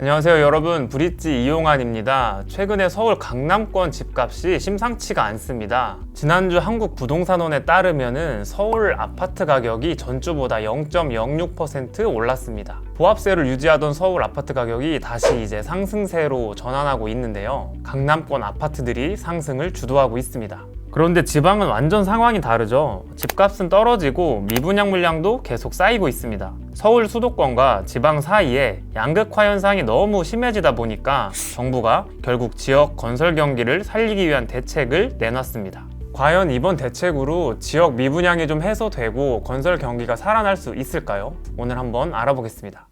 안녕하세요 여러분, 브릿지 이용환입니다. 최근에 서울 강남권 집값이 심상치가 않습니다. 지난주 한국부동산원에 따르면 서울 아파트 가격이 전주보다 0.06% 올랐습니다. 보합세를 유지하던 서울 아파트 가격이 다시 이제 상승세로 전환하고 있는데요. 강남권 아파트들이 상승을 주도하고 있습니다. 그런데 지방은 완전 상황이 다르죠. 집값은 떨어지고 미분양 물량도 계속 쌓이고 있습니다. 서울 수도권과 지방 사이에 양극화 현상이 너무 심해지다 보니까 정부가 결국 지역 건설 경기를 살리기 위한 대책을 내놨습니다. 과연 이번 대책으로 지역 미분양이 좀 해소되고 건설 경기가 살아날 수 있을까요? 오늘 한번 알아보겠습니다.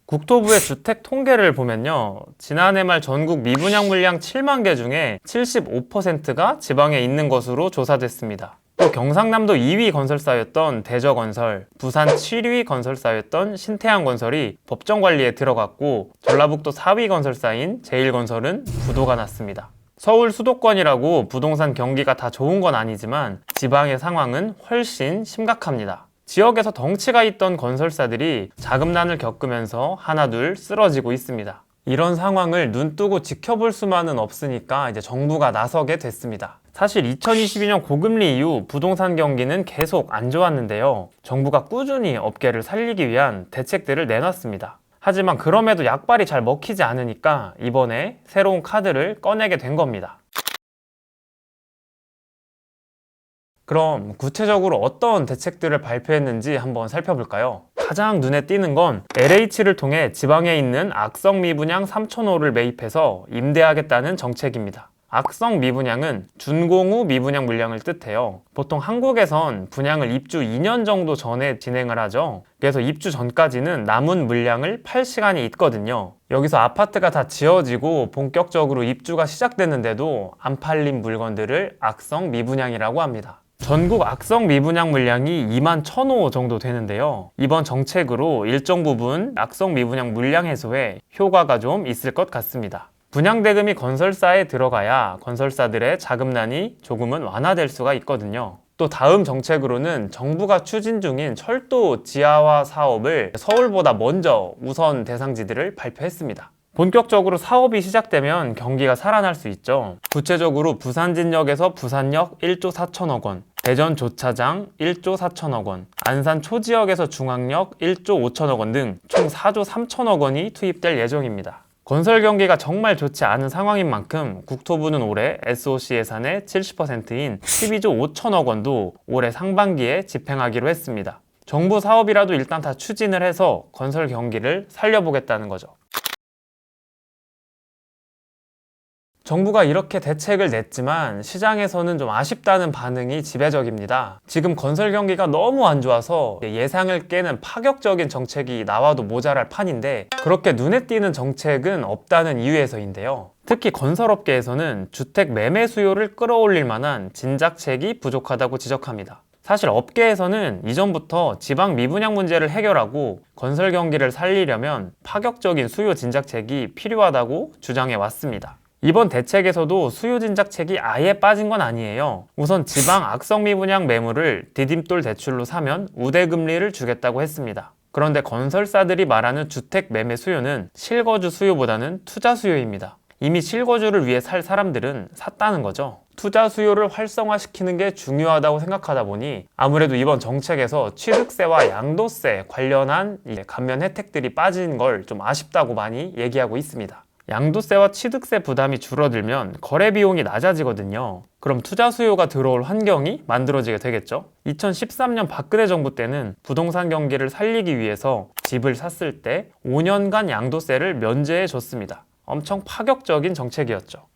국토부의 주택 통계를 보면요, 지난해 말 전국 미분양 물량 7만 개 중에 75%가 지방에 있는 것으로 조사됐습니다. 또 경상남도 2위 건설사였던 대저건설, 부산 7위 건설사였던 신태양건설이 법정 관리에 들어갔고, 전라북도 4위 건설사인 제일건설은 부도가 났습니다. 서울 수도권이라고 부동산 경기가 다 좋은 건 아니지만 지방의 상황은 훨씬 심각합니다. 지역에서 덩치가 있던 건설사들이 자금난을 겪으면서 하나둘 쓰러지고 있습니다. 이런 상황을 눈뜨고 지켜볼 수만은 없으니까 이제 정부가 나서게 됐습니다. 사실 2022년 고금리 이후 부동산 경기는 계속 안 좋았는데요. 정부가 꾸준히 업계를 살리기 위한 대책들을 내놨습니다. 하지만 그럼에도 약발이 잘 먹히지 않으니까 이번에 새로운 카드를 꺼내게 된 겁니다. 그럼 구체적으로 어떤 대책들을 발표했는지 한번 살펴볼까요? 가장 눈에 띄는 건 LH를 통해 지방에 있는 악성 미분양 3,000호를 매입해서 임대하겠다는 정책입니다. 악성 미분양은 준공후 미분양 물량을 뜻해요. 보통 한국에선 분양을 입주 2년 정도 전에 진행을 하죠. 그래서 입주 전까지는 남은 물량을 팔 시간이 있거든요. 여기서 아파트가 다 지어지고 본격적으로 입주가 시작됐는데도 안 팔린 물건들을 악성 미분양이라고 합니다. 전국 악성 미분양 물량이 2만 1,000호 정도 되는데요. 이번 정책으로 일정 부분 악성 미분양 물량 해소에 효과가 좀 있을 것 같습니다. 분양 대금이 건설사에 들어가야 건설사들의 자금난이 조금은 완화될 수가 있거든요. 또 다음 정책으로는 정부가 추진 중인 철도 지하화 사업을 서울보다 먼저 우선 대상지들을 발표했습니다. 본격적으로 사업이 시작되면 경기가 살아날 수 있죠. 구체적으로 부산진역에서 부산역 1조 4천억 원, 대전 조차장 1조 4천억 원, 안산 초지역에서 중앙역 1조 5천억 원 등 총 4조 3천억 원이 투입될 예정입니다. 건설 경기가 정말 좋지 않은 상황인 만큼 국토부는 올해 SOC 예산의 70%인 12조 5천억 원도 올해 상반기에 집행하기로 했습니다. 정부 사업이라도 일단 다 추진을 해서 건설 경기를 살려보겠다는 거죠. 정부가 이렇게 대책을 냈지만 시장에서는 좀 아쉽다는 반응이 지배적입니다. 지금 건설 경기가 너무 안 좋아서 예상을 깨는 파격적인 정책이 나와도 모자랄 판인데 그렇게 눈에 띄는 정책은 없다는 이유에서인데요. 특히 건설업계에서는 주택 매매 수요를 끌어올릴 만한 진작책이 부족하다고 지적합니다. 사실 업계에서는 이전부터 지방 미분양 문제를 해결하고 건설 경기를 살리려면 파격적인 수요 진작책이 필요하다고 주장해 왔습니다. 이번 대책에서도 수요 진작책이 아예 빠진 건 아니에요. 우선 지방 악성 미분양 매물을 디딤돌 대출로 사면 우대금리를 주겠다고 했습니다. 그런데 건설사들이 말하는 주택 매매 수요는 실거주 수요보다는 투자 수요입니다. 이미 실거주를 위해 살 사람들은 샀다는 거죠. 투자 수요를 활성화시키는 게 중요하다고 생각하다 보니 아무래도 이번 정책에서 취득세와 양도세 관련한 감면 혜택들이 빠진 걸 좀 아쉽다고 많이 얘기하고 있습니다. 양도세와 취득세 부담이 줄어들면 거래 비용이 낮아지거든요. 그럼 투자 수요가 들어올 환경이 만들어지게 되겠죠. 2013년 박근혜 정부 때는 부동산 경기를 살리기 위해서 집을 샀을 때 5년간 양도세를 면제해 줬습니다. 엄청 파격적인 정책이었죠.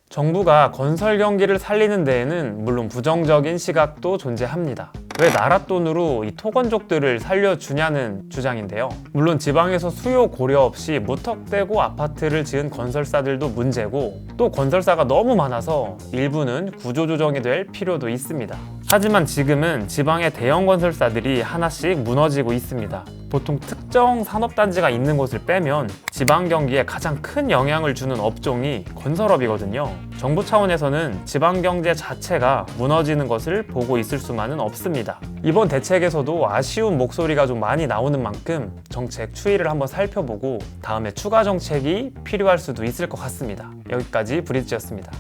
정부가 건설 경기를 살리는 데에는 물론 부정적인 시각도 존재합니다. 왜 나라 돈으로 이 토건족들을 살려주냐는 주장인데요. 물론 지방에서 수요 고려 없이 무턱대고 아파트를 지은 건설사들도 문제고 또 건설사가 너무 많아서 일부는 구조조정이 될 필요도 있습니다. 하지만 지금은 지방의 대형 건설사들이 하나씩 무너지고 있습니다. 보통 특정 산업단지가 있는 곳을 빼면 지방 경기에 가장 큰 영향을 주는 업종이 건설업이거든요. 정부 차원에서는 지방 경제 자체가 무너지는 것을 보고 있을 수만은 없습니다. 이번 대책에서도 아쉬운 목소리가 좀 많이 나오는 만큼 정책 추이를 한번 살펴보고 다음에 추가 정책이 필요할 수도 있을 것 같습니다. 여기까지 브리지였습니다.